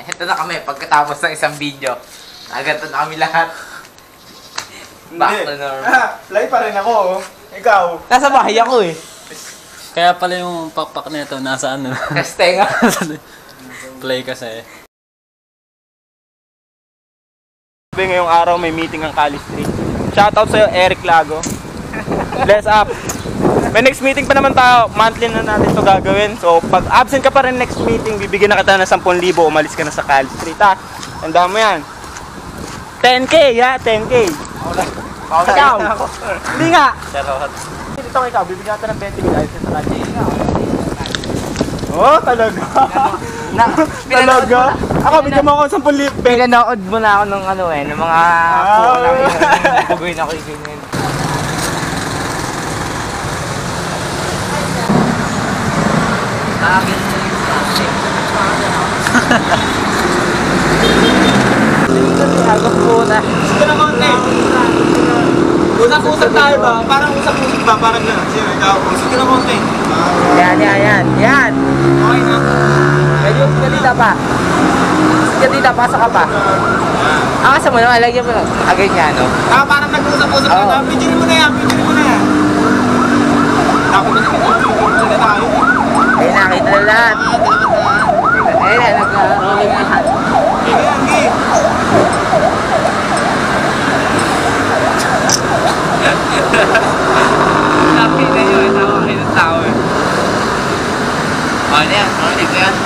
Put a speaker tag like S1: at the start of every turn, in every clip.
S1: ito na kami pagkatapos ng isang video. Agad na kami lahat. Back to normal.
S2: Live pa rin ako, oh. Ikaw.
S1: Nasa bahay ako eh.
S3: Kaya pala yung pakpak nito nasa ano.
S1: Kastenga.
S3: Play kasi.
S2: Ngayong araw may meeting ang Cali Street. Shoutout sa'yo, Eric Lago. Bless up. May next meeting pa naman tayo. Monthly na natin ito gagawin. So pag absent ka pa rin next meeting, bibigyan na kita ng 10,000. Umalis ka na sa Cali Street, ha? Tandaan mo yan. 10K, ha? 10K. Ikaw. Hindi nga. Dito ikaw, bibigyan natin ng 20 mil ayos sa Cali Street. Oh, talaga. Talaga? Ako, bigyan mo ako 10,000.
S1: Pinanood mo na ako ng ano eh, ng mga kuha namin. Bugoy na ako yung ganyan. Akin na yung plastic. Agap po na.
S2: Sige na konti. Usap-usap tayo ba? Parang usap-usap ba? Parang na. Sige na konti.
S1: Yan.
S2: Okay na.
S1: Medyo kalita pa. Kalita, pasok ka pa. Akasa mo naman, lagyan mo lang. Agad nga, no?
S2: Parang nag-usap-usap na. Picture mo na yan. Tapos na tayo.
S1: Ayun, nakita na lahat. Ayun, nag-rolling na lahat. Happy na yun. Tawa kayo ng tao eh. Ano yan?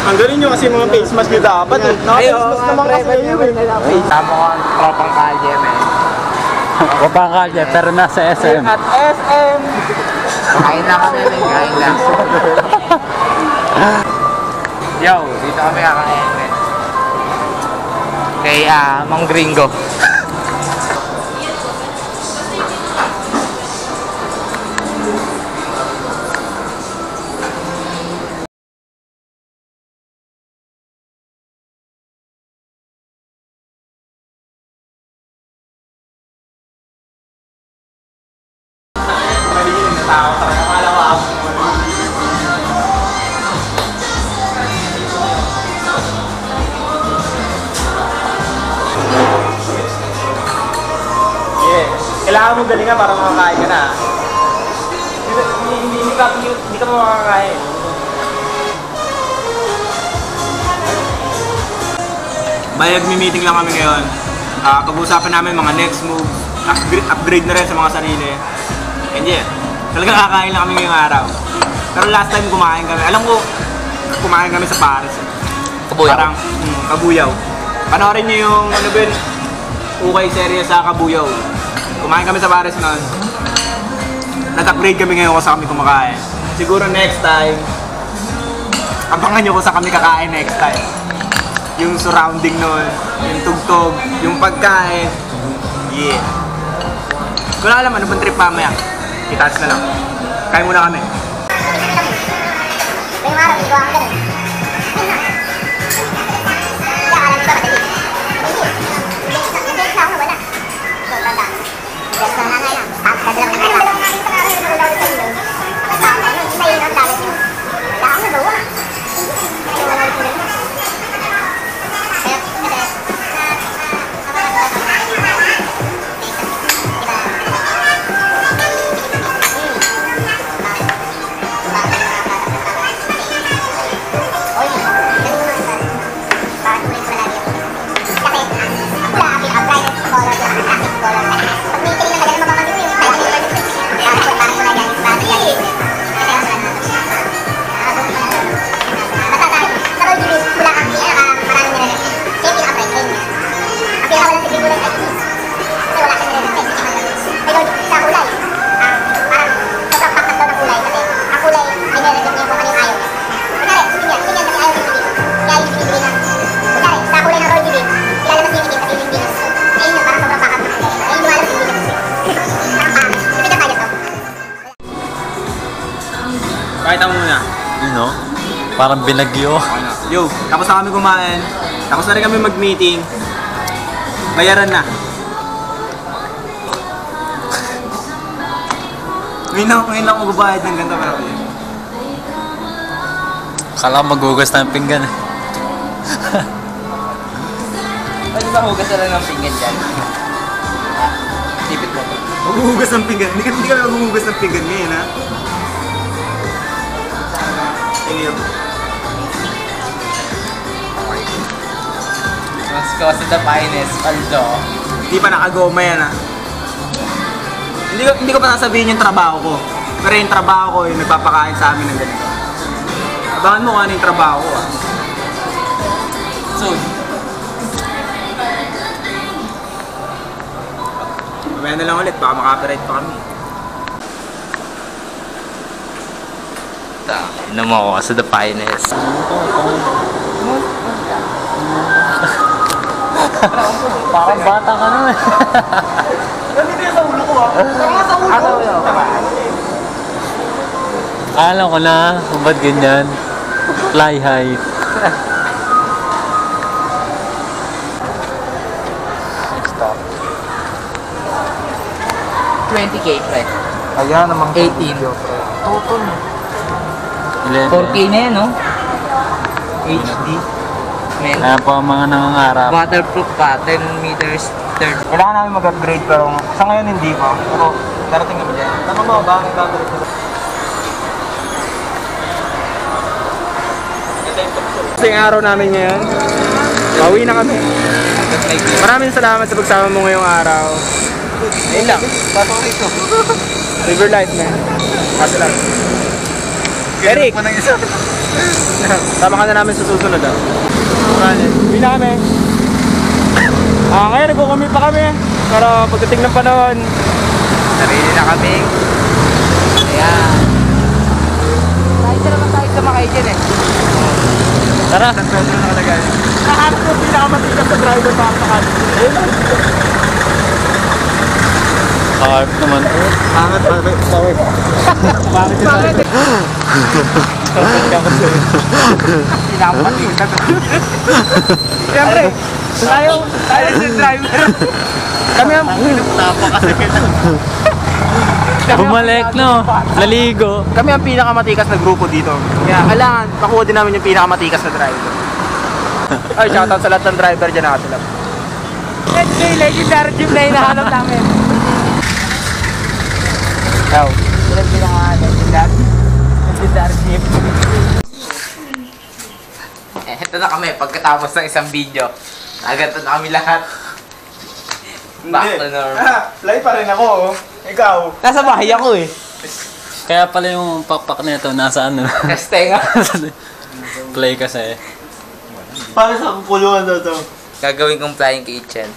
S2: Ang galing nyo kasi mga face mask nyo dapat eh. Naka-face mask naman kasi kayo eh.
S1: Tama ko ang tropang kalye, man.
S3: Kapang kalye, pero nasa SM.
S2: At SM!
S1: Kain na kami, man. Kain na. Yo, dito kami kakain, man. Kay Mang Gringo.
S2: Kailangan mong galingan para makakain ka na. Hindi ka makakain. Bayag meeting lang kami ngayon. Pag-uusapan namin mga next move, upgrade na rin sa mga sarili. And yeah, talagang kakain lang kami ngayong araw. Pero last time kumain kami, alam ko, kumain kami sa Paris.
S1: Kabuyaw.
S2: Parang, Kabuyaw. Panoorin niyo yung, ano ba yun, ukay serye sa Kabuyaw. Kumain kami sa Paris noon. Nag-upgrade kami ngayon kung saan kami kumakain. Siguro next time, abangan nyo kung saan kami kakain next time. Yung surrounding noon, yung tugtog, yung pagkain. Yeah. Kung na alam, ano bang trip mamaya? Itas na lang. Kain muna kami.
S4: Ngayong araw, hindi ko ang ganun.
S2: Pakita mo muna.
S3: You know? Parang binagyo.
S2: Yo, tapos na kami kumain. Tapos na rin kami mag-meeting. Bayaran na. Ngayon ako magbabayad ng ganito pero
S3: Kala ko magugas na yung pinggan eh.
S1: Pwede ba hugas na lang ng pinggan dyan? Tipit mo.
S2: Maghuhugas ng pinggan. Hindi kami maghuhugas ng pinggan ngayon, ha? Ayun.
S1: Mas cause the finest, Aldo.
S2: Hindi pa nakagoma yan, ha? Hindi ko pa sasabihin yung trabaho ko. Pero yung trabaho ko, yung nagpapakain sa amin ng ganito. Abangan mo kung ano yung trabaho ko, ha?
S1: Soon.
S2: Mamaya na lang ulit, baka maka-operate pa kami.
S1: Inom mo ako sa the finest.
S3: Parang bata ka naman.
S2: Nandito yung sa ulo ko, ha? Tama sa ulo!
S3: Alam ko na kung ba't ganyan. Fly high.
S1: Stop. 20k, pre.
S2: Ayan namang
S1: 18.
S2: Total.
S1: 4k na yan, no? HD. Men.
S3: Kaya po ang mga nangangarap.
S1: Waterproof pa, 10 meters, third.
S2: Kailangan namin mag-upgrade pero sa ngayon hindi pa. Pero darating kami dyan. Tama mo ba? Mag-upgrade na ba? Ito yung araw namin ngayon. Pauwi na kami. Maraming salamat sa pagsama mo ngayong araw. Ayun lang. Pasok rito. River life, man. Kasi lang. Eric! Tama ka na namin sa susunod, ah. Uwi na kami. Ngayon nagkukumit pa kami. Pero pagdating ng panahon,
S1: Sarili na kami. Ayan. Kahit na naman tayo sumakay dyan eh.
S3: Tara!
S2: San Pedro nakalagay. Nakahanap ko pinakamatigas sa driver pa sa kanil.
S3: Harp naman po.
S2: Pangat pa, sorry. Bakit yun?
S1: Bakit? Pinapati ka. Siyempre, tayo si driver.
S2: Kami ang pinapatapa kasi
S3: Bumalik, no? Naligo.
S2: Kami ang pinakamatikas na grupo dito. Kaya kailangan makuha din namin yung pinakamatikas na driver. Ay, shoutout sa lahat ng driver dyan nakatulap.
S1: Let's go, legendary jeep na hinahanap namin.
S2: Ciao.
S1: Ilan legendary jeep. Ito na kami, pagkatapos ng isang video. Nagato na kami lahat. Back to normal.
S2: Fly pa rin ako, oh. Ikaw.
S1: Nasa bahay ako eh.
S3: Kaya pala yung pakpak nito nasa ano.
S1: Kastenga.
S3: Play kasi.
S2: Para sa kupuluan na to.
S1: Gagawin kong flying kitchen.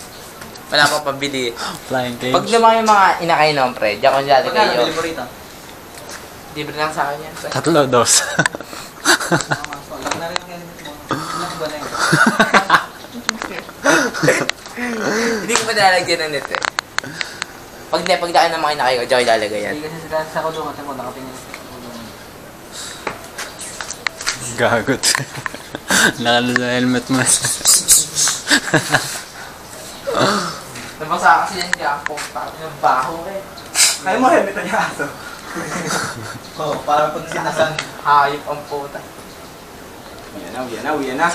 S1: Wala pang pambili.
S3: Flying cage.
S1: Pag naman yung mga inakainom, pre, diyan ko dyan kayo.
S2: mo rito?
S1: Libre lang sa akin yan. pre.
S3: 3 dos.
S1: Hindi ko pa nilalagyan ng net eh. Pag daan ng mga inakayo, diyan ko ilalagay yan.
S4: Hindi kasi sila sa kulungan, sa mga nakatingin.
S3: Gagot. Nakalo sa helmet mo.
S1: Nabasa kasi yan dyan po. Parang yung baho eh.
S2: Kaya mo helmet na niya aso. Oo, parang pag sinasan.
S1: Hayop ang puta.
S2: Uyan na.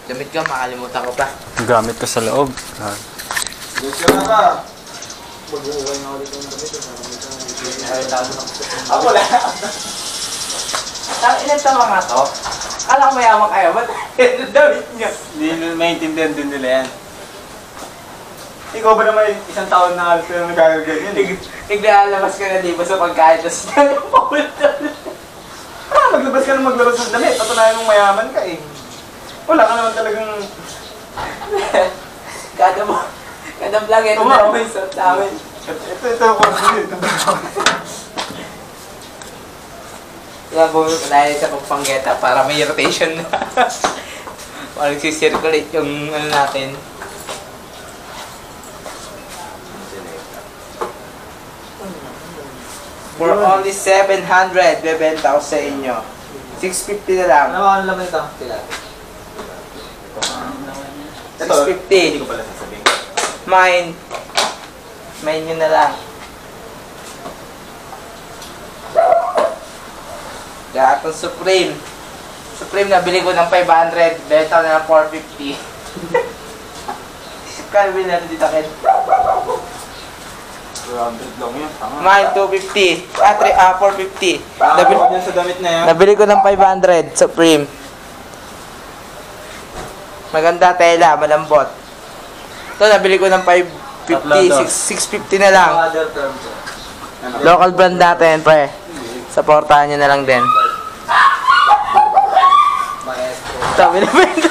S1: Damit ka, makalimutan ko pa.
S3: Gamit ko sa loob.
S2: Gusto na ka. Mag-uway na ulit yung damit. Ako wala.
S1: Ilan sa mga to? Alam ko mayaman kayo, ba't damit nyo?
S2: Hindi maintindihan din nila yan. Ikaw ba naman isang taon na halos pero nagagaganyan?
S1: Naglalabas ka na di ba sa pagkain, tapos
S2: Maglabas ka na maglabas ng damit. Patunayan mong mayaman ka eh. Wala ka naman talagang...
S1: kada vlog ito
S2: Oo,
S1: na
S2: okay.
S1: may suot namin.
S2: Ito ako.
S1: Kaya bumili ko dahil sa pagpanggeta para may rotation na. Para nagsisirculate yung ano natin. For only 700, bebenta ko sa inyo. 650 na lang.
S4: Ano naman ito? Sila.
S1: 650.
S2: Hindi ko pala sasabihin.
S1: Mine. Mine nyo na lang. Gatong Supreme. Supreme nabili ko ng 500, benta na ng 450. Kaya bilhin natin dito, Ken.
S2: 300 lang yun. Tama.
S1: Mine 250. 450.
S2: Nabili ko sa damit na yan.
S1: Nabili ko ng 500, Supreme. Maganda tela, malambot. Ito, nabili ko ng 550, 650 na lang.
S4: Other terms.
S1: Local brand natin, pre. Supportahan nyo na lang din.
S4: Maestro.
S1: Ito, binibenta.